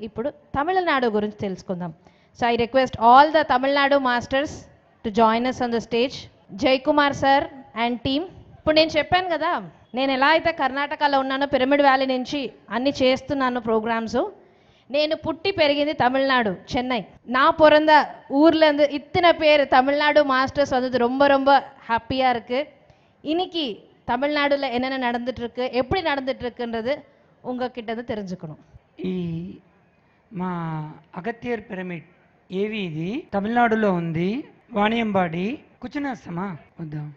ఇప్పుడు తమిళనాడు గురించి తెలుసుకుందాం. So I request all the Tamil Nadu masters to join us on the stage. జై కుమార్ సార్ అండ్ టీమ్. ఇప్పుడు నేను చెప్పాను కదా, నేను ఎలా అయితే కర్ణాటకలో ఉన్నానో పిరమిడ్ వ్యాలీ నుంచి అన్ని చేస్తున్నాను ప్రోగ్రామ్స్. నేను పుట్టి పెరిగింది తమిళనాడు, చెన్నై. நான் பிறந்த ஊர்லேருந்து இத்தனை பேர் தமிழ்நாடு மாஸ்டர்ஸ் வந்தது ரொம்ப ரொம்ப ஹாப்பியாக இருக்குது. இன்னைக்கு தமிழ்நாடுல என்னென்ன நடந்துட்டு இருக்கு, எப்படி நடந்துட்டு இருக்குன்றது உங்ககிட்ட இருந்து தெரிஞ்சுக்கணும். ఈ మా అగత్యర్ పిరమిడ్ ఏవి ఇది తమిళనాడులో ఉంది, వాణియంబాడి. కూర్చునేస్తామా? వద్దాం.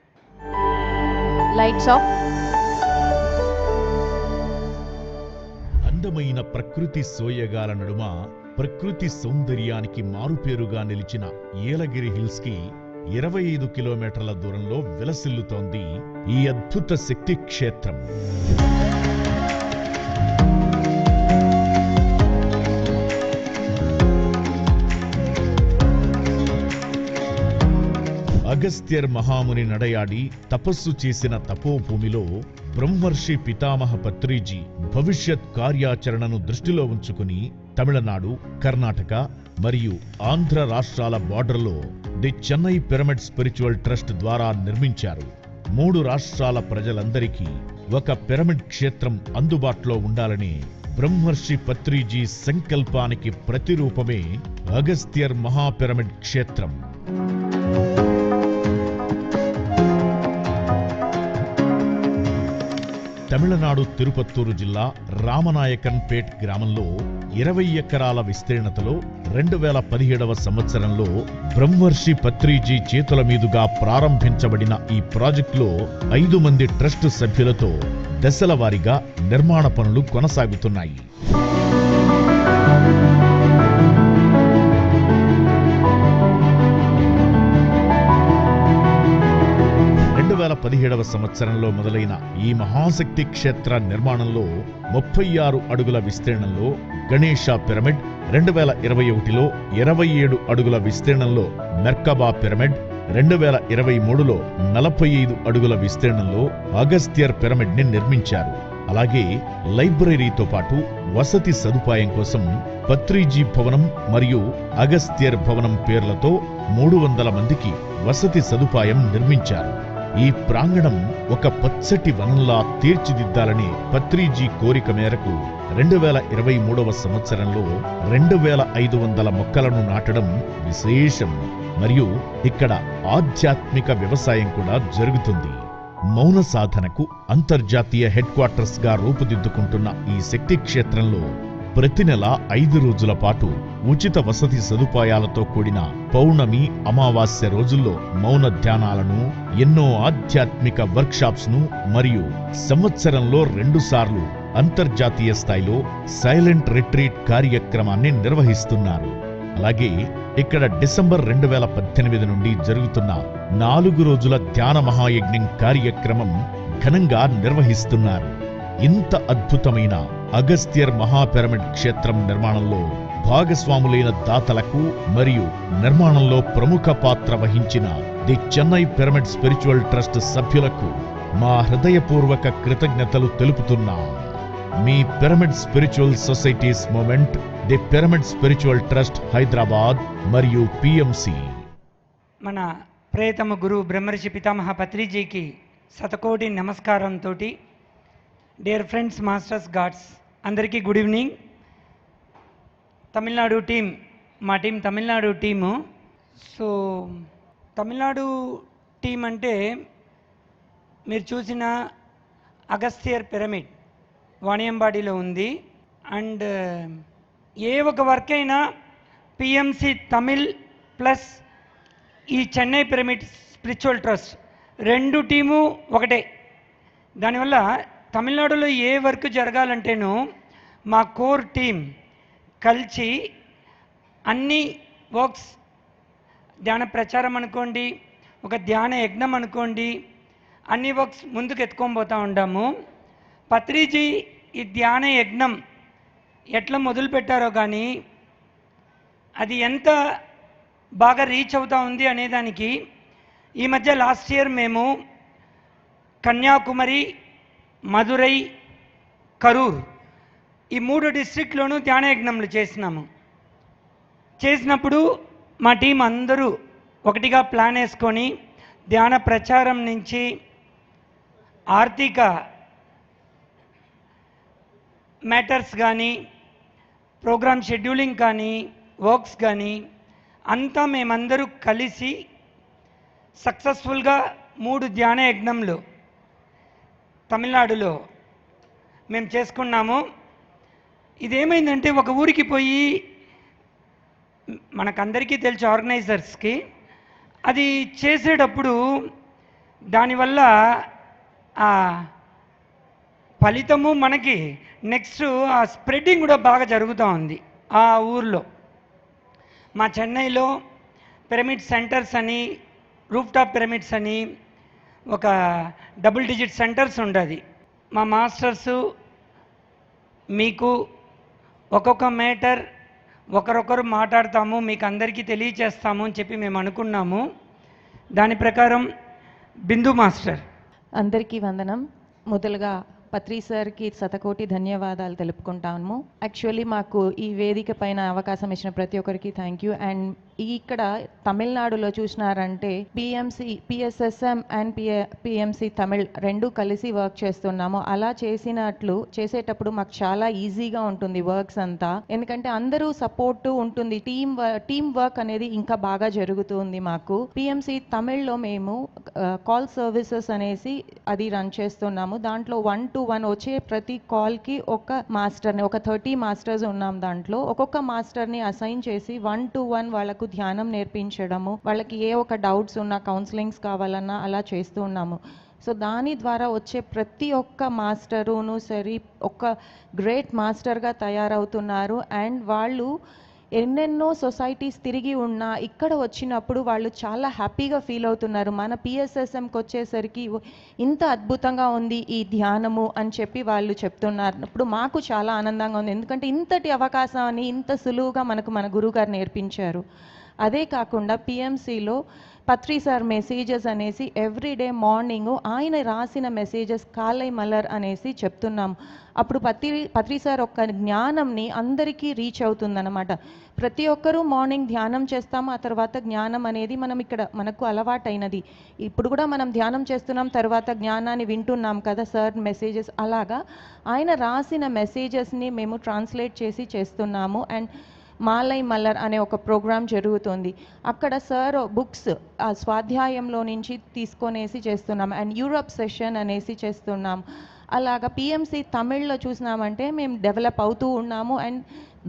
Lights off. అందమైన ప్రకృతి సోయగాల నడుమ ప్రకృతి సౌందర్యానికి మారుపేరుగా నిలిచిన ఏలగిరి హిల్స్ కి 25 కిలోమీటర్ల దూరంలో విలసిల్లుతోంది ఈ అద్భుత శక్తి క్షేత్రం. అగస్త్యర్ మహాముని నడయాడి తపస్సు చేసిన తపోభూమిలో బ్రహ్మర్షి పితామహ పత్రిజీ భవిష్యత్ కార్యాచరణను దృష్టిలో ఉంచుకుని తమిళనాడు, కర్ణాటక మరియు ఆంధ్ర రాష్ట్రాల బార్డర్లో the Chennai pyramid spiritual trust ద్వారా నిర్మించారు. 3 రాష్ట్రాల ప్రజలందరికీ ఒక పిరమిడ్ క్షేత్రం అందుబాటులో ఉండాలని బ్రహ్మర్షి పత్రిజీ సంకల్పానికి ప్రతిరూపమే అగస్త్యర్ మహాపిరమిడ్ క్షేత్రం. తమిళనాడు తిరుపత్తూరు జిల్లా రామనాయకన్పేట్ గ్రామంలో 20 ఎకరాల విస్తీర్ణతలో 2017వ సంవత్సరంలో బ్రహ్మర్షి పత్రిజీ చేతుల మీదుగా ప్రారంభించబడిన ఈ ప్రాజెక్టులో 5 మంది ట్రస్ట్ సభ్యులతో దశల వారీగా నిర్మాణ పనులు కొనసాగుతున్నాయి. 2017వ సంవత్సరంలో మొదలైన ఈ మహాశక్తి క్షేత్ర నిర్మాణంలో 36 అడుగుల విస్తీర్ణంలో గణేష పిరమిడ్, 2021లో 27 అడుగుల విస్తీర్ణంలో మెర్కబా పిరమిడ్, 2023లో 45 అడుగుల విస్తీర్ణంలో అగస్త్యర్ పిరమిడ్ ని నిర్మించారు. అలాగే లైబ్రరీతో పాటు వసతి సదుపాయం కోసం పత్రిజీ భవనం మరియు అగస్త్యర్ భవనం పేర్లతో 300 మందికి వసతి సదుపాయం నిర్మించారు. ఈ ప్రాంగణం ఒక పచ్చటి వనంలా తీర్చిదిద్దాలని పత్రిజీ కోరిక మేరకు 2023వ సంవత్సరంలో 2500 మొక్కలను నాటడం విశేషం. మరియు ఇక్కడ ఆధ్యాత్మిక వ్యవసాయం కూడా జరుగుతుంది. మౌన సాధనకు అంతర్జాతీయ హెడ్ క్వార్టర్స్ గా రూపుదిద్దుకుంటున్న ఈ శక్తి క్షేత్రంలో ప్రతి నెల 5 రోజుల పాటు ఉచిత వసతి సదుపాయాలతో కూడిన పౌర్ణమి, అమావాస్య రోజుల్లో మౌన ధ్యానాలను, ఎన్నో ఆధ్యాత్మిక వర్క్షాప్స్ ను మరియు సంవత్సరంలో 2 సార్లు అంతర్జాతీయ స్థాయిలో సైలెంట్ రిట్రీట్ కార్యక్రమాన్ని నిర్వహిస్తున్నారు. అలాగే ఇక్కడ డిసెంబర్ 2018 నుండి జరుగుతున్న 4 రోజుల ధ్యాన మహాయజ్ఞం కార్యక్రమం ఘనంగా నిర్వహిస్తున్నారు. ఇంత అద్భుతమైన అగస్త్యర్ మహాపిరమిడ్ క్షేత్రం నిర్మాణంలో భాగస్వాములైన దాతలకు మరియు నిర్మాణంలో ప్రముఖ పాత్ర వహించిన the Chennai pyramid spiritual trust సభ్యులకు మా హృదయపూర్వక కృతజ్ఞతలు తెలుపుతున్నాం. మీ pyramid spiritual societies movement, the pyramid spiritual trust Hyderabad మరియు పిఎంసి. మన ప్రియతమ గురువు బ్రహ్మర్షి పితామహ పత్రిజీకి శతకోటి నమస్కారంతో, డియర్ ఫ్రెండ్స్, మాస్టర్స్, గాడ్స్, అందరికీ గుడ్ ఈవినింగ్. తమిళనాడు టీం, మా team Tamil Nadu team. So Tamil Nadu team అంటే మీరు చూసిన అగస్త్యర్ పిరమిడ్ వాణియంబాడిలో ఉంది. అండ్ ఏ ఒక వర్క్ అయినా పిఎంసి తమిళ్ ప్లస్ ఈ Chennai pyramid spiritual trust 2 team ఒకటే. దానివల్ల తమిళనాడులో ఏ వర్క్ జరగాలంటేనూ మా కోర్ టీం కలిసి అన్ని వర్క్స్, ధ్యాన ప్రచారం అనుకోండి, ఒక ధ్యాన యజ్ఞం అనుకోండి, అన్ని వర్క్స్ ముందుకు ఎత్తుకొని పోతూ ఉంటాము. పత్రిజీ ఈ ధ్యాన యజ్ఞం ఎట్లా మొదలు పెట్టారో కానీ అది ఎంత బాగా రీచ్ అవుతూ ఉంది అనేదానికి ఈ మధ్య లాస్ట్ ఇయర్ మేము కన్యాకుమారి, మదురై, కరూర్, ఈ 3 డిస్ట్రిక్ట్లోనూ ధ్యానయజ్ఞములు చేసినప్పుడు మా టీం అందరూ ఒకటిగా ప్లాన్ వేసుకొని ధ్యాన ప్రచారం నుంచి ఆర్థిక మ్యాటర్స్ కానీ, ప్రోగ్రామ్ షెడ్యూలింగ్ కానీ, వర్క్స్ కానీ అంతా మేమందరూ కలిసి సక్సెస్ఫుల్గా 3 ధ్యాన యజ్ఞంలు తమిళనాడులో మేము చేసుకున్నాము. ఇదేమైందంటే ఒక ఊరికి పోయి మనకందరికీ తెలుసు ఆర్గనైజర్స్కి, అది చేసేటప్పుడు దానివల్ల ఆ ఫలితము మనకి నెక్స్ట్ ఆ స్ప్రెడ్డింగ్ కూడా బాగా జరుగుతూ ఉంది. ఆ ఊర్లో మా చెన్నైలో పిరమిడ్ సెంటర్స్ అని, రూఫ్ టాప్ పిరమిడ్స్ అని ఒక డబుల్ డిజిట్ సెంటర్స్ ఉండదు. మా మాస్టర్సు మీకు ఒక్కొక్క మేటర్ ఒకరొకరు మాట్లాడతాము, మీకు అందరికీ తెలియచేస్తాము అని చెప్పి మేము అనుకున్నాము. దాని ప్రకారం బిందు మాస్టర్. అందరికీ వందనం. మొదలుగా పత్రి సార్కి శతకోటి ధన్యవాదాలు తెలుపుకుంటాము. యాక్చువల్లీ మాకు ఈ వేదిక పైన అవకాశం ఇచ్చిన ప్రతి ఒక్కరికి థ్యాంక్ యూ. అండ్ ఇక్కడ తమిళనాడులో చూసినారంటే పిఎస్ఎస్ఎం అండ్ పిఎంసి తమిళ్ రెండు కలిసి వర్క్ చేస్తున్నాము. అలా చేసేటప్పుడు మాకు చాలా ఈజీగా ఉంటుంది వర్క్స్ అంతా, ఎందుకంటే అందరూ సపోర్ట్ ఉంటుంది. టీమ్ వర్క్ అనేది ఇంకా బాగా జరుగుతుంది మాకు. పిఎంసి తమిళ్లో మేము కాల్ సర్వీసెస్ అనేసి అది రన్ చేస్తున్నాము. దాంట్లో 1-to-1 వచ్చే ప్రతి కాల్కి ఒక మాస్టర్ని, ఒక 30 మాస్టర్స్ ఉన్నాం. దాంట్లో ఒక్కొక్క మాస్టర్ని అసైన్ చేసి 1-to-1 వాళ్ళకు ధ్యానం నేర్పించడము, వాళ్ళకి ఏ ఒక డౌట్స్ ఉన్నా, కౌన్సిలింగ్స్ కావాలన్నా అలా చేస్తూ ఉన్నాము. సో దాని ద్వారా వచ్చే ప్రతి ఒక్క మాస్టరును సరి ఒక గ్రేట్ మాస్టర్గా తయారవుతున్నారు. అండ్ వాళ్ళు ఎన్నెన్నో సొసైటీస్ తిరిగి ఉన్నా ఇక్కడ వచ్చినప్పుడు వాళ్ళు చాలా హ్యాపీగా ఫీల్ అవుతున్నారు. మన పిఎస్ఎస్ఎంకి వచ్చేసరికి ఇంత అద్భుతంగా ఉంది ఈ ధ్యానము అని చెప్పి వాళ్ళు చెప్తున్నారు. ఇప్పుడు మాకు చాలా ఆనందంగా ఉంది, ఎందుకంటే ఇంతటి అవకాశాన్ని ఇంత సులువుగా మనకు మన గురువుగారు నేర్పించారు. అదే కాకుండా పిఎంసిలో పత్రి సార్ మెసేజెస్ అనేసి ఎవ్రీడే మార్నింగ్ ఆయన రాసిన మెసేజెస్ కాలై మలర్ అనేసి చెప్తున్నాం. అప్పుడు పత్రి సార్ ఒక్క జ్ఞానంని అందరికీ రీచ్ అవుతుందన్నమాట. ప్రతి ఒక్కరూ మార్నింగ్ ధ్యానం చేస్తాము, ఆ తర్వాత జ్ఞానం అనేది మనకు అలవాటైనది. ఇప్పుడు కూడా మనం ధ్యానం చేస్తున్నాం, తర్వాత జ్ఞానాన్ని వింటున్నాం కదా సార్ మెసేజెస్. అలాగా ఆయన రాసిన మెసేజెస్ని మేము ట్రాన్స్లేట్ చేసి చేస్తున్నాము. అండ్ మాలై మల్లర్ అనే ఒక ప్రోగ్రాం జరుగుతుంది. అక్కడ సార్ బుక్స్ ఆ స్వాధ్యాయంలో నుంచి తీసుకొనేసి చేస్తున్నాం. అండ్ యూరోప్ సెషన్ అనేసి చేస్తున్నాం. అలాగా పిఎంసి తమిళ్లో చూసినామంటే మేము డెవలప్ అవుతూ ఉన్నాము. అండ్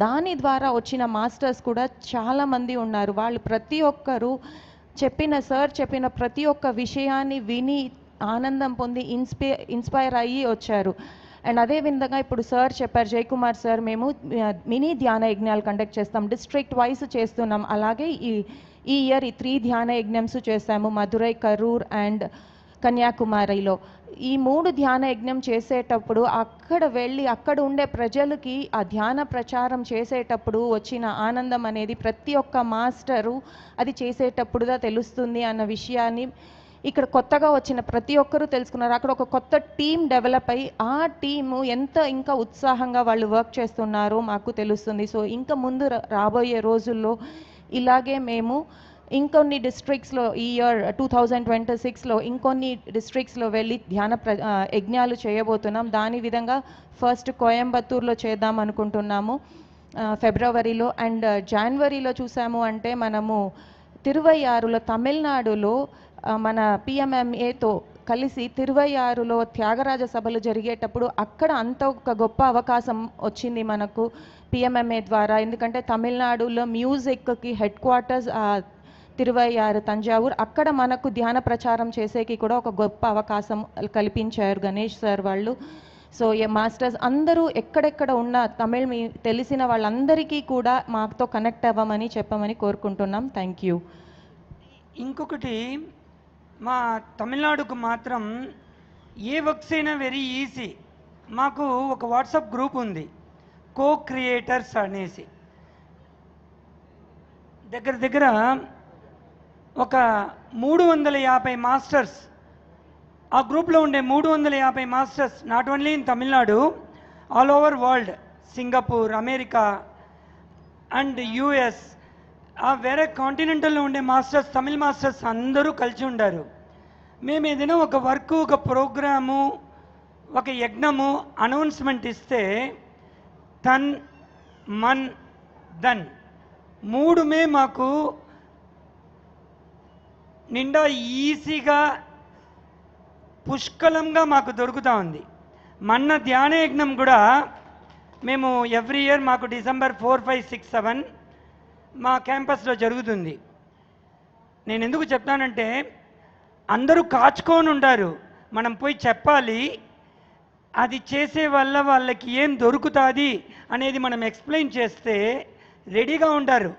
దాని ద్వారా వచ్చిన మాస్టర్స్ కూడా చాలామంది ఉన్నారు. వాళ్ళు ప్రతి ఒక్కరూ సార్ చెప్పిన ప్రతి ఒక్క విషయాన్ని విని ఆనందం పొంది ఇన్స్పైర్ అయ్యి వచ్చారు. అండ్ అదే విధంగా ఇప్పుడు సార్ చెప్పారు, జయకుమార్ సార్, మేము మినీ ధ్యాన యజ్ఞాలు కండక్ట్ చేస్తాం, డిస్ట్రిక్ట్ వైజ్ చేస్తున్నాం. అలాగే ఈ ఇయర్ 3 ధ్యాన యజ్ఞమ్స్ చేశాము, మధురై, కరూర్ అండ్ కన్యాకుమారిలో. ఈ 3 ధ్యాన యజ్ఞం చేసేటప్పుడు అక్కడ వెళ్ళి అక్కడ ఉండే ప్రజలకి ఆ ధ్యాన ప్రచారం చేసేటప్పుడు వచ్చిన ఆనందం అనేది ప్రతి ఒక్క మాస్టరు అది చేసేటప్పుడుగా తెలుస్తుంది అన్న విషయాన్ని ఇక్కడ కొత్తగా వచ్చిన ప్రతి ఒక్కరూ తెలుసుకున్నారు. అక్కడ ఒక కొత్త టీం డెవలప్ అయ్యి ఆ టీము ఎంత ఇంకా ఉత్సాహంగా వాళ్ళు వర్క్ చేస్తున్నారో మాకు తెలుస్తుంది. సో ఇంకా ముందు రాబోయే రోజుల్లో ఇలాగే మేము ఇంకొన్ని డిస్ట్రిక్ట్స్లో ఈ ఇయర్ 2026లో ఇంకొన్ని డిస్ట్రిక్ట్స్లో వెళ్ళి యజ్ఞాలు చేయబోతున్నాం. దాని విధంగా ఫస్ట్ కోయంబత్తూర్లో చేద్దాం అనుకుంటున్నాము ఫిబ్రవరిలో. అండ్ జనవరిలో చూసాము అంటే మనము తిరువయ్యారులో తమిళనాడులో మన పిఎంఎంఏతో కలిసి తిరువయ్యారులో త్యాగరాజ సభలు జరిగేటప్పుడు అక్కడ అంత ఒక గొప్ప అవకాశం వచ్చింది మనకు పిఎంఎంఏ ద్వారా. ఎందుకంటే తమిళనాడులో మ్యూజిక్కి హెడ్ క్వార్టర్స్ తిరువయ్యారు, తంజావూర్. అక్కడ మనకు ధ్యాన ప్రచారం చేసేకి కూడా ఒక గొప్ప అవకాశం కల్పించారు గణేష్ సార్ వాళ్ళు. సో మాస్టర్స్ అందరూ ఎక్కడెక్కడ ఉన్న తమిళ్ తెలిసిన వాళ్ళందరికీ కూడా మాతో కనెక్ట్ అవ్వమని చెప్పమని కోరుకుంటున్నాం. Thank you. ఇంకొకటి, మా తమిళనాడుకు మాత్రం ఏ వర్క్స్ అయినా వెరీ ఈజీ. మాకు ఒక వాట్సాప్ గ్రూప్ ఉంది, కో క్రియేటర్స్ అనేసి. దగ్గర ఒక 350 మాస్టర్స్, ఆ గ్రూప్లో ఉండే 350 masters not only in Tamil Nadu, all over world, Singapore, America and US, ఆ వేరే కాంటినెంటల్లో ఉండే మాస్టర్స్, తమిళ్ మాస్టర్స్ అందరూ కలిసి ఉండారు. మేము ఏదైనా ఒక వర్క్, ఒక ప్రోగ్రాము, ఒక యజ్ఞము అనౌన్స్మెంట్ ఇస్తే తన్, మన్, ధన్ మూడుమే మాకు నిండా ఈజీగా పుష్కలంగా మాకు దొరుకుతూ ఉంది. మొన్న ధ్యాన యజ్ఞం కూడా మేము ఎవ్రీ ఇయర్ మాకు డిసెంబర్ 4, 5, 6, 7 మా క్యాంపస్లో జరుగుతుంది. నేను ఎందుకు చెప్తానంటే అందరూ కాచుకొని ఉంటారు, మనం పోయి చెప్పాలి, అది చేసే వల్ల వాళ్ళకి ఏం దొరుకుతుంది అనేది మనం ఎక్స్ప్లెయిన్ చేస్తే రెడీగా ఉంటారు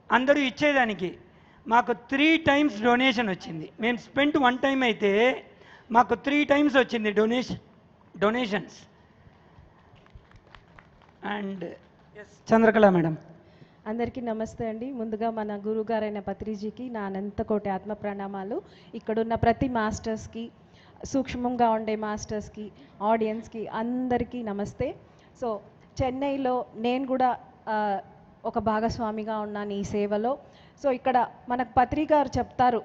అందరూ ఇచ్చేదానికి. మాకు 3 times డొనేషన్ వచ్చింది. మేము స్పెంట్ 1 time అయితే మాకు 3 times వచ్చింది డొనేషన్స్. And Chandrakala madam. అందరికీ నమస్తే అండి. ముందుగా మన గురుగారైన పత్రిజీకి నా అనంతకోటి ఆత్మ ప్రణామాలు. ఇక్కడున్న ప్రతి మాస్టర్స్కి, సూక్ష్మంగా ఉండే మాస్టర్స్కి, ఆడియన్స్కి అందరికీ నమస్తే. సో చెన్నైలో నేను కూడా ఒక భాగస్వామిగా ఉన్నాను ఈ సేవలో. సో ఇక్కడ మనకు పత్రి గారు చెప్తారు,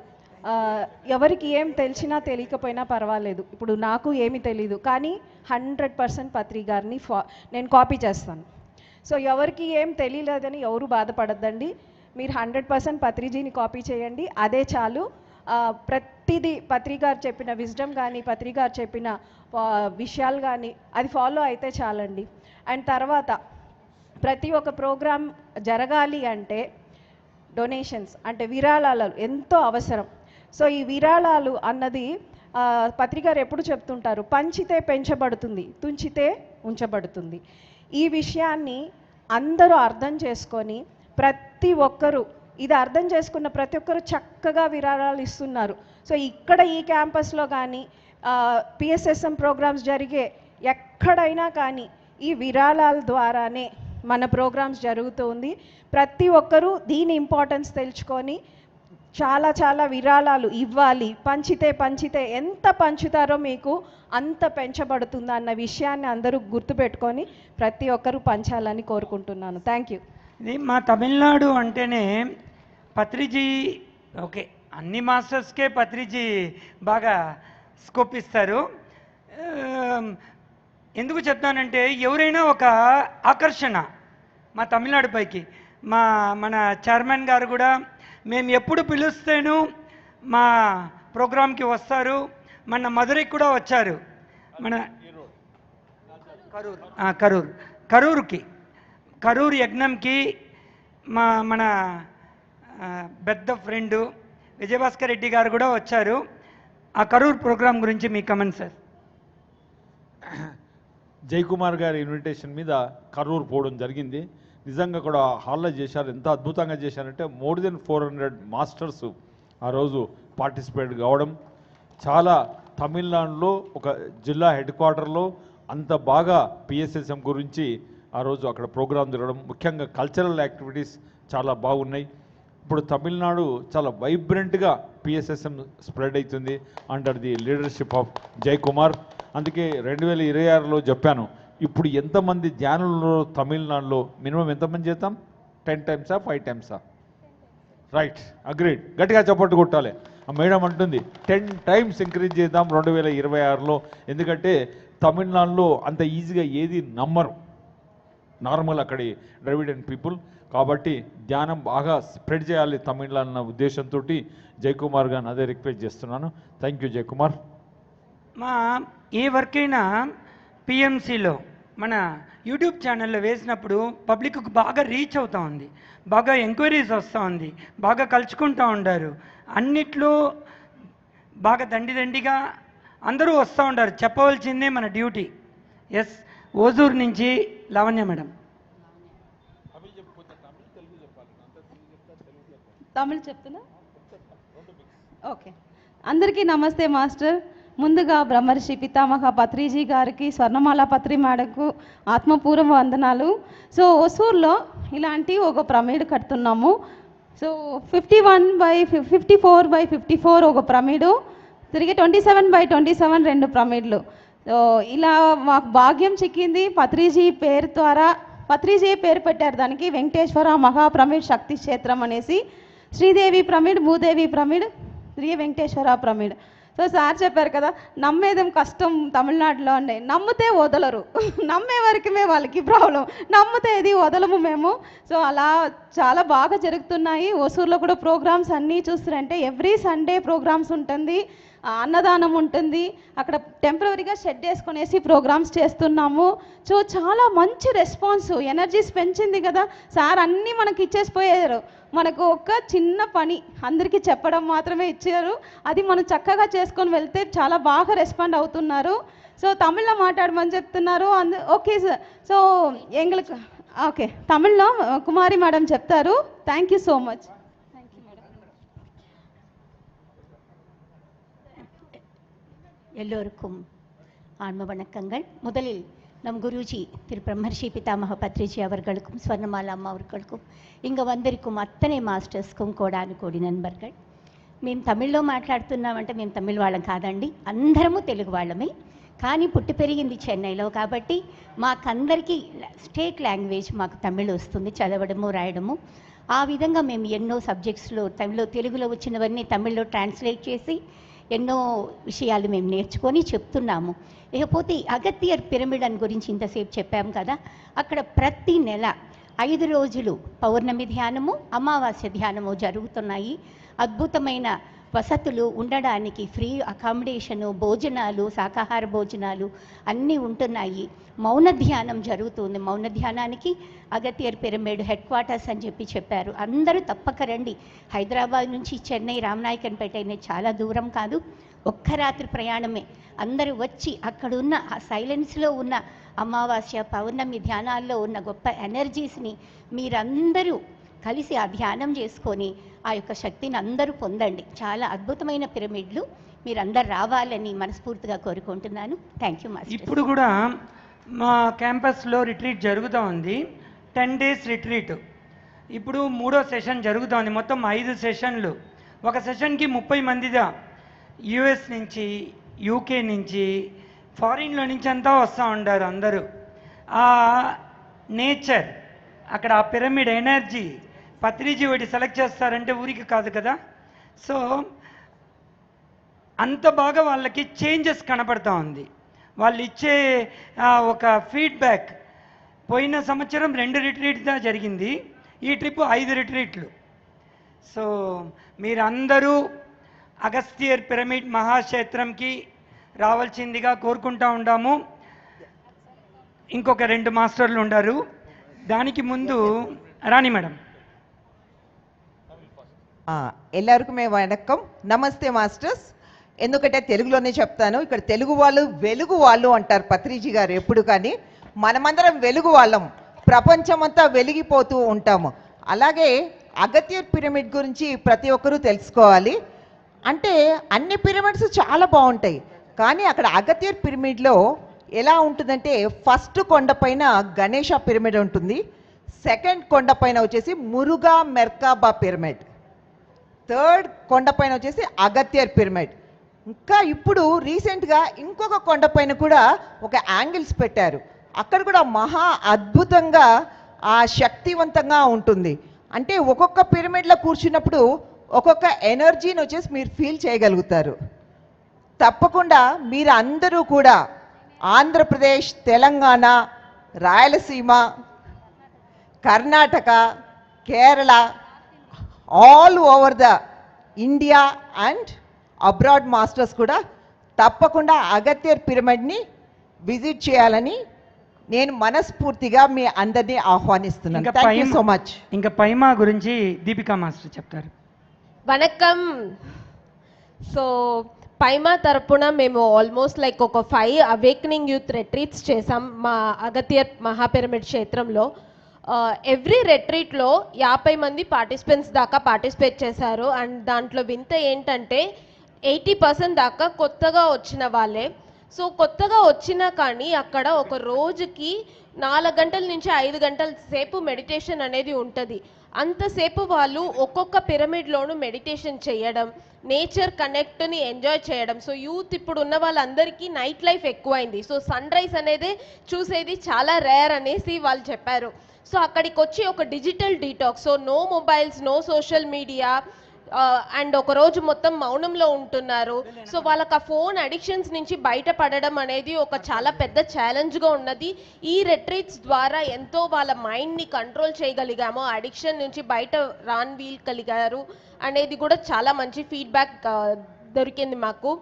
ఎవరికి ఏం తెలిసినా తెలియకపోయినా పర్వాలేదు. ఇప్పుడు నాకు ఏమీ తెలీదు, కానీ 100% పత్రి గారిని నేను కాపీ చేస్తాను. సో ఎవరికి ఏం తెలియలేదని ఎవరు బాధపడద్దండి. మీరు 100% పత్రిజీని కాపీ చేయండి, అదే చాలు. ప్రతిదీ పత్రి గారు చెప్పిన విజ్డమ్ కానీ, పత్రి గారు చెప్పిన విషయాలు కానీ అది ఫాలో అయితే చాలండి. అండ్ తర్వాత ప్రతి ఒక్క ప్రోగ్రాం జరగాలి అంటే డొనేషన్స్ అంటే విరాళాలు ఎంతో అవసరం. సో ఈ విరాళాలు అన్నది పత్రి గారు ఎప్పుడు చెప్తుంటారు, పంచితే పెంచబడుతుంది, తుంచితే ఉంచబడుతుంది. ఈ విషయాన్ని అందరూ అర్థం చేసుకొని ప్రతి ఒక్కరూ, ఇది అర్థం చేసుకున్న ప్రతి ఒక్కరు చక్కగా విరాళాలు ఇస్తున్నారు. సో ఇక్కడ ఈ క్యాంపస్లో కానీ పిఎస్ఎస్ఎం ప్రోగ్రామ్స్ జరిగే ఎక్కడైనా కానీ ఈ విరాళాల ద్వారానే మన ప్రోగ్రామ్స్ జరుగుతుంది. ప్రతి ఒక్కరూ దీని ఇంపార్టెన్స్ తెలుసుకొని చాలా చాలా విరాళాలు ఇవ్వాలి. పంచితే ఎంత పంచుతారో మీకు అంత పెంచబడుతుంది అన్న విషయాన్ని అందరూ గుర్తుపెట్టుకొని ప్రతి ఒక్కరూ పంచాలని కోరుకుంటున్నాను. Thank you. ఇది మా తమిళనాడు అంటేనే పత్రిజీ, ఓకే అన్ని మాస్టర్స్కే పత్రిజీ బాగా స్కోప్ ఇస్తారు. ఎందుకు చెప్తానంటే ఎవరైనా ఒక ఆకర్షణ మా తమిళనాడు పైకి, మన చైర్మన్ గారు కూడా మేము ఎప్పుడు పిలుస్తేను మా ప్రోగ్రాంకి వస్తారు. మన మధురైకి కూడా వచ్చారు, మన కరూర్ యజ్ఞంకి మన పెద్ద ఫ్రెండు విజయభాస్కర్ రెడ్డి గారు కూడా వచ్చారు. ఆ కరూర్ ప్రోగ్రాం గురించి మీ కమెంట్ సార్. జయకుమార్ గారి ఇన్విటేషన్ మీద కరూర్ పోవడం జరిగింది. నిజంగా కూడా హాల్లో చేశారు. ఎంత అద్భుతంగా చేశారంటే మోర్ దెన్ 400 మాస్టర్స్ ఆ రోజు పార్టిసిపేట్ కావడం, చాలా తమిళనాడులో ఒక జిల్లా హెడ్ క్వార్టర్లో అంత బాగా పిఎస్ఎస్ఎం గురించి ఆ రోజు అక్కడ ప్రోగ్రాం జరగడం, ముఖ్యంగా కల్చరల్ యాక్టివిటీస్ చాలా బాగున్నాయి. ఇప్పుడు తమిళనాడు చాలా వైబ్రెంట్గా పిఎస్ఎస్ఎం స్ప్రెడ్ అవుతుంది under the leadership of Jayakumar. అందుకే 2026లో చెప్పాను, ఇప్పుడు ఎంతమంది ధ్యానులు తమిళనాడులో మినిమం ఎంతమంది చేద్దాం? 10 times 5 times? Right, agreed. గట్టిగా చప్పట్టు కొట్టాలి. ఆ మేడం అంటుంది 10 times ఇంక్రీజ్ చేద్దాం 2026లో. ఎందుకంటే తమిళనాడులో అంత ఈజీగా ఏది నమ్మరు నార్మల్ అక్కడి ద్రవిడియన్ పీపుల్. కాబట్టి ధ్యానం బాగా స్ప్రెడ్ చేయాలి తమిళనాడు అన్న ఉద్దేశంతో జయకుమార్ గారిని అదే రిక్వెస్ట్ చేస్తున్నాను. Thank you Jayakumar. మా ఏ వర్క్ అయినా పిఎంసిలో మన యూట్యూబ్ ఛానల్లో వేసినప్పుడు పబ్లిక్కు బాగా రీచ్ అవుతూ ఉంది, బాగా ఎంక్వైరీస్ వస్తూ ఉంది, బాగా కలుసుకుంటూ ఉంటారు. అన్నిట్లో బాగా దండిగా అందరూ వస్తూ ఉంటారు. చెప్పవలసిందే మన డ్యూటీ. ఎస్, ఓజూరు నుంచి లావణ్య మేడం. తమిళ్ చెప్తున్నా? ఓకే. అందరికీ నమస్తే మాస్టర్. ముందుగా బ్రహ్మర్షి పితామహ పత్రిజీ గారికి, స్వర్ణమాల పత్రి మేడకు ఆత్మపూర్వ వందనాలు. సో ఒసూర్లో ఇలాంటి ఒక ప్రమిడ్ కడుతున్నాము. సో 51/54/54 ఒక ప్రమిడు, తిరిగి 27/27 2 ప్రమిడ్లు. సో ఇలా మాకు భాగ్యం చిక్కింది. పత్రిజీ పేరు ద్వారా, పత్రిజీ పేరు పెట్టారు దానికి, వెంకటేశ్వర మహాప్రమిడ్ శక్తి క్షేత్రం అనేసి. శ్రీదేవి ప్రమిడ్, భూదేవి ప్రమిడ్, శ్రీ వెంకటేశ్వర ప్రమిడ్. సో సార్ చెప్పారు కదా, నమ్మేదేం కష్టం తమిళనాడులో అండి, నమ్మితే వదలరు. నమ్మే వరకుమే వాళ్ళకి ప్రాబ్లం, నమ్మితే ఇది వదలము మేము. సో అలా చాలా బాగా జరుగుతున్నాయి. ఒసూరులో కూడా ప్రోగ్రామ్స్ అన్నీ చూస్తారంటే ఎవ్రీ సండే ప్రోగ్రామ్స్ ఉంటుంది, అన్నదానం ఉంటుంది. అక్కడ టెంపరీగా షెడ్ వేసుకునేసి ప్రోగ్రామ్స్ చేస్తున్నాము. సో చాలా మంచి రెస్పాన్స్, ఎనర్జీస్ పెంచింది కదా సార్. అన్నీ మనకి ఇచ్చేసిపోయారు. మనకు ఒక చిన్న పని అందరికీ చెప్పడం మాత్రమే ఇచ్చారు. అది మనం చక్కగా చేసుకొని వెళ్తే చాలా బాగా రెస్పాండ్ అవుతున్నారు. సో తమిళ్లో మాట్లాడమని చెప్తున్నారు. Okay sir. సో ఎంగళకు ఓకే, తమిళ్లో కుమారి మేడం చెప్తారు. Thank you so much. எல்லோருக்கும் ஆன்ம வணக்கங்கள். முதலில் நம் குருஜி திரு பிரம்மர்ஷி பிதாமக பத்ரிஜி அவர்களுக்கும் ஸ்வர்ணமாலா அம்மா அவர்களுக்கும் இங்கே வந்திருக்கும் అత్తనే మాస్టర్స్க்கும் కోడాను కోడి నண்பர்கள். మేము తమిళ్లో మాట్లాడుతున్నామంటే మేము తమిళ్ వాళ్ళం కాదండి, అందరము తెలుగు వాళ్ళమే. కానీ పుట్టి పెరిగింది చెన్నైలో కాబట్టి మాకందరికీ స్టేట్ లాంగ్వేజ్ మాకు తమిళ్ వస్తుంది, చదవడము రాయడము. ఆ విధంగా మేము ఎన్నో సబ్జెక్ట్స్లో తెలుగులో వచ్చినవన్నీ తమిళ్లో ట్రాన్స్లేట్ చేసి ఎన్నో విషయాలు మేము నేర్చుకొని చెప్తున్నాము. ఇకపోతే అగత్యర్ పిరమిడ్ అని గురించి ఇంతసేపు చెప్పాము కదా, అక్కడ ప్రతి నెల 5 రోజులు పౌర్ణమి ధ్యానము, అమావాస్య ధ్యానము జరుగుతున్నాయి. అద్భుతమైన వసతులు, ఉండడానికి ఫ్రీ అకామిడేషను, భోజనాలు, శాకాహార భోజనాలు అన్నీ ఉంటున్నాయి. మౌన ధ్యానం జరుగుతుంది. మౌన ధ్యానానికి అగత్యర్ పిరమిడ్ హెడ్ క్వార్టర్స్ అని చెప్పారు. అందరూ తప్పక రండి. హైదరాబాద్ నుంచి చెన్నై రామనాయకన్పేట అనేది చాలా దూరం కాదు, ఒక్క రాత్రి ప్రయాణమే. అందరూ వచ్చి అక్కడున్న ఆ సైలెన్స్లో ఉన్న అమావాస్య పౌర్ణమి ధ్యానాల్లో ఉన్న గొప్ప ఎనర్జీస్ని మీరందరూ కలిసి ఆ ధ్యానం చేసుకొని ఆ యొక్క శక్తిని అందరూ పొందండి. చాలా అద్భుతమైన పిరమిడ్లు, మీరందరూ రావాలని మనస్ఫూర్తిగా కోరుకుంటున్నాను. Thank you master. ఇప్పుడు కూడా మా క్యాంపస్లో రిట్రీట్ జరుగుతూ ఉంది, 10 days రిట్రీట్. ఇప్పుడు 3వ సెషన్ జరుగుతూ ఉంది. మొత్తం 5 సెషన్లు. ఒక సెషన్కి 30 మందిదా, యుఎస్ నుంచి, యూకే నుంచి, ఫారిన్లో నుంచి అంతా వస్తూ ఉంటారు అందరూ. ఆ నేచర్, అక్కడ ఆ పిరమిడ్ ఎనర్జీ, పత్రిజీ ఒకటి సెలెక్ట్ చేస్తారంటే ఊరికి కాదు కదా. సో అంత బాగా వాళ్ళకి చేంజెస్ కనపడతా ఉంది. వాళ్ళు ఇచ్చే ఒక ఫీడ్బ్యాక్. పోయిన సంవత్సరం 2 రిట్రీట్గా జరిగింది, ఈ ట్రిప్ 5 రిట్రీట్లు. సో మీరందరూ అగస్త్యర్ పిరమిడ్ మహాక్షేత్రంకి రావాల్సిందిగా కోరుకుంటా ఉన్నాము. ఇంకొక 2 మాస్టర్లు ఉన్నారు. దానికి ముందు రాణి మేడం. ಎಲ್ಲರಿಗೂ వణకం, నమస్తే మాస్టర్స్. ఎందుకంటే తెలుగులోనే చెప్తాను. ఇక్కడ తెలుగు వాళ్ళు వెలుగు వాళ్ళు అంటారు పత్రిజీ గారు ఎప్పుడు. కానీ మనమందరం వెలుగు వాళ్ళం, ప్రపంచమంతా వెలిగిపోతూ ఉంటాము. అలాగే అగత్యర్ పిరమిడ్ గురించి ప్రతి ఒక్కరూ తెలుసుకోవాలి. అంటే అన్ని పిరమిడ్స్ చాలా బాగుంటాయి, కానీ అక్కడ అగత్యర్ పిరమిడ్లో ఎలా ఉంటుందంటే, ఫస్ట్ కొండపైన గణేష పిరమిడ్ ఉంటుంది, సెకండ్ కొండపైన వచ్చేసి మురుగా మెర్కాబా పిరమిడ్, థర్డ్ కొండపైన వచ్చేసి అగత్యర్ పిరమిడ్. ఇంకా ఇప్పుడు రీసెంట్గా ఇంకొక కొండపైన కూడా ఒక యాంగిల్స్ పెట్టారు. అక్కడ కూడా మహా అద్భుతంగా ఆ శక్తివంతంగా ఉంటుంది. అంటే ఒక్కొక్క పిరమిడ్లో కూర్చున్నప్పుడు ఒక్కొక్క ఎనర్జీని వచ్చేసి మీరు ఫీల్ చేయగలుగుతారు. తప్పకుండా మీరు అందరూ కూడా Andhra Pradesh, Telangana, Rayalaseema, Karnataka, Kerala, all over the India and abroad masters కూడా తప్పకుండా అగత్యర్ పిరమిడ్ని విజిట్ చేయాలని నేను మనస్ఫూర్తిగా మీ అందరినీ ఆహ్వానిస్తున్నాను. Thank you so much. ఇంకా పైమా గురించి దీపికా మాస్టర్ చెప్తారు. వణకం. సో పైమా తరపున మేము ఆల్మోస్ట్ లైక్ ఒక 5 అవేకనింగ్ యూత్ రిట్రీట్స్ చేసాం మా అగత్యర్ మహాపిరమిడ్ క్షేత్రంలో. ఎవ్రీ రిట్రీట్లో 50 మంది పార్టిసిపెంట్స్ దాకా పార్టిసిపేట్ చేశారు. అండ్ దాంట్లో వింత ఏంటంటే 80% దాకా కొత్తగా వచ్చిన వాళ్ళే. సో కొత్తగా వచ్చినా కానీ అక్కడ ఒక రోజుకి 4 గంటల నుంచి 5 గంటల సేపు మెడిటేషన్ అనేది ఉంటుంది. అంతసేపు వాళ్ళు ఒక్కొక్క పిరమిడ్లోనూ మెడిటేషన్ చేయడం, నేచర్ కనెక్ట్ని ఎంజాయ్ చేయడం. సో యూత్ ఇప్పుడు ఉన్న వాళ్ళందరికీ నైట్ లైఫ్ ఎక్కువైంది. సో సన్ రైజ్ అనేది చూసేది చాలా రేర్ అనేసి వాళ్ళు చెప్పారు. సో అక్కడికి వచ్చి ఒక digital detox, so no mobiles, no social media, and ఒక రోజు మొత్తం మౌనంలో ఉంటున్నారు. సో వాళ్ళకి ఆ ఫోన్ అడిక్షన్స్ నుంచి బయటపడడం అనేది ఒక చాలా పెద్ద ఛాలెంజ్గా ఉన్నది. ఈ రెట్రీట్స్ ద్వారా ఎంతో వాళ్ళ మైండ్ని కంట్రోల్ చేయగలిగాము, అడిక్షన్ నుంచి బయట రానివ్వగలిగారు అనేది కూడా చాలా మంచి ఫీడ్బ్యాక్ దొరికింది మాకు.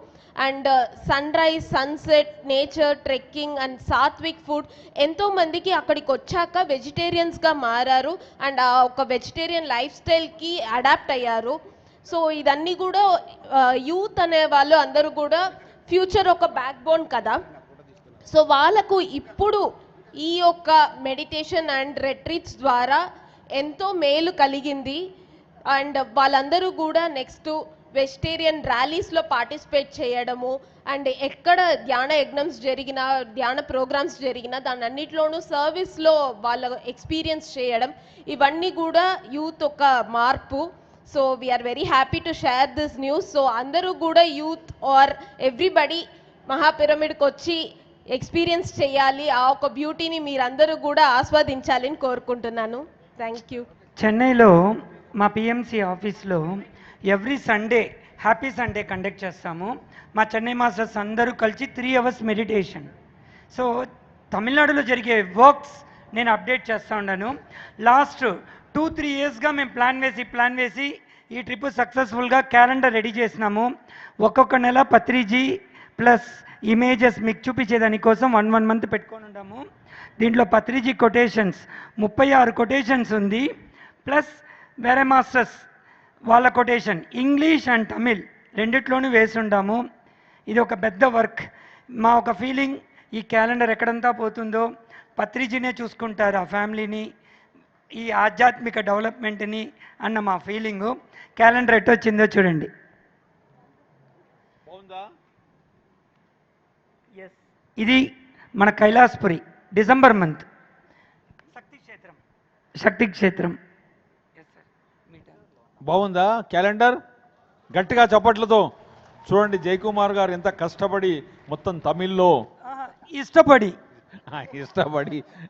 And sunrise, sunset, nature, trekking and sattvic food, ఎంతో మందికి అక్కడికి వచ్చాక వెజిటేరియన్స్గా మారారు అండ్ ఆ ఒక వెజిటేరియన్ లైఫ్ స్టైల్కి అడాప్ట్ అయ్యారు. సో ఇదన్నీ కూడా యూత్ అనే వాళ్ళు అందరూ కూడా ఫ్యూచర్ ఒక బ్యాక్ బోన్ కదా. సో వాళ్ళకు ఇప్పుడు ఈ యొక్క మెడిటేషన్ అండ్ రెట్రీట్స్ ద్వారా ఎంతో మేలు కలిగింది. అండ్ వాళ్ళందరూ కూడా నెక్స్ట్ వెజిటేరియన్ ర్యాలీస్లో పార్టిసిపేట్ చేయడము అండ్ ఎక్కడ ధ్యాన యజ్ఞమ్స్ జరిగినా, ధ్యాన ప్రోగ్రామ్స్ జరిగినా దాని అన్నిట్లోనూ సర్వీస్లో వాళ్ళ ఎక్స్పీరియన్స్ చేయడం, ఇవన్నీ కూడా యూత్ ఒక మార్పు. So we are very happy to share this news. So అందరూ కూడా యూత్ ఆర్ ఎవ్రీబడి మహాపిరమిడ్కి వచ్చి ఎక్స్పీరియన్స్ చేయాలి, ఆ ఒక బ్యూటీని మీరందరూ కూడా ఆస్వాదించాలని కోరుకుంటున్నాను. Thank you. చెన్నైలో మా పిఎంసి ఆఫీస్లో every Sunday happy Sunday conduct చేస్తాము. మా చెన్నై మాస్టర్స్ అందరూ కలిసి 3 hours మెడిటేషన్. సో తమిళనాడులో జరిగే వర్క్స్ నేను అప్డేట్ చేస్తూ ఉన్నాను. లాస్ట్ 2-3 yearsగా మేము ప్లాన్ వేసి ఈ ట్రిప్ సక్సెస్ఫుల్గా క్యాలెండర్ రెడీ చేసినాము. ఒక్కొక్క నెల పత్రిజీ ప్లస్ ఇమేజెస్ మీకు చూపించేదానికోసం 1 month పెట్టుకొని ఉన్నాము. దీంట్లో పత్రిజీ కొటేషన్స్ 36 కొటేషన్స్ ఉంది, ప్లస్ వేరే మాస్టర్స్ వాళ్ళ కొటేషన్ ఇంగ్లీష్ అండ్ తమిళ్ రెండిట్లోనూ వేసి ఉండాము. ఇది ఒక పెద్ద వర్క్. మా ఒక ఫీలింగ్, ఈ క్యాలెండర్ ఎక్కడంతా పోతుందో పత్రిజీనే చూసుకుంటారు ఆ ఫ్యామిలీని, ఈ ఆధ్యాత్మిక డెవలప్మెంట్ని అన్న మా ఫీలింగు. క్యాలెండర్ ఎట్టొచ్చిందో చూడండి. ఇది మన కైలాసపురి డిసెంబర్ మంత్ శక్తి క్షేత్రం. బాగుందా క్యాలెండర్? గట్టిగా చప్పట్లతో చూడండి. జయకుమార్ గారు ఎంత కష్టపడి మొత్తం తమిళ్లో ఇష్టపడి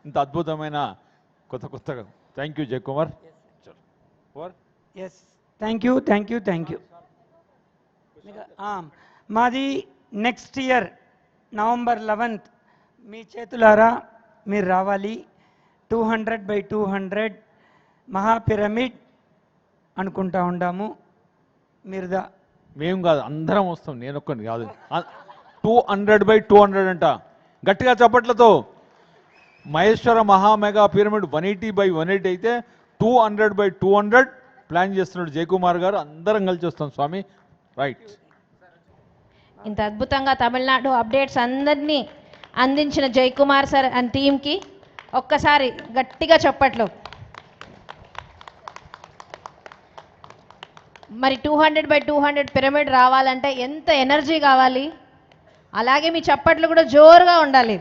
ఇంత అద్భుతమైన కొత్తగా. Thank you Jayakumar. Yes, thank you. మాది నెక్స్ట్ ఇయర్ November 11th మీ చేతులారా మీరు రావాలి. 200x200 మహాపిరమిడ్ అనుకుంటా ఉండాము. మీరుదా? మేము కాదు, అందరం వస్తాం. నేను ఒక్కని కాదు. 200x200 అంట. గట్టిగా చప్పట్లతో. మహేశ్వర మహామెగా పిరమిడ్ 180x180 అయితే 200x200 ప్లాన్ చేస్తున్నాడు జయకుమార్ గారు. అందరం కలిసి వస్తాం స్వామి. రైట్. ఇంత అద్భుతంగా తమిళనాడు అప్డేట్స్ అందరినీ అందించిన జయకుమార్ సార్ అండ్ టీమ్కి ఒక్కసారి గట్టిగా చప్పట్లు. మరి 200x200 పిరమిడ్ రావాలంటే ఎంత ఎనర్జీ కావాలి, అలాగే మీ చప్పట్లు కూడా జోరుగా ఉండాలి.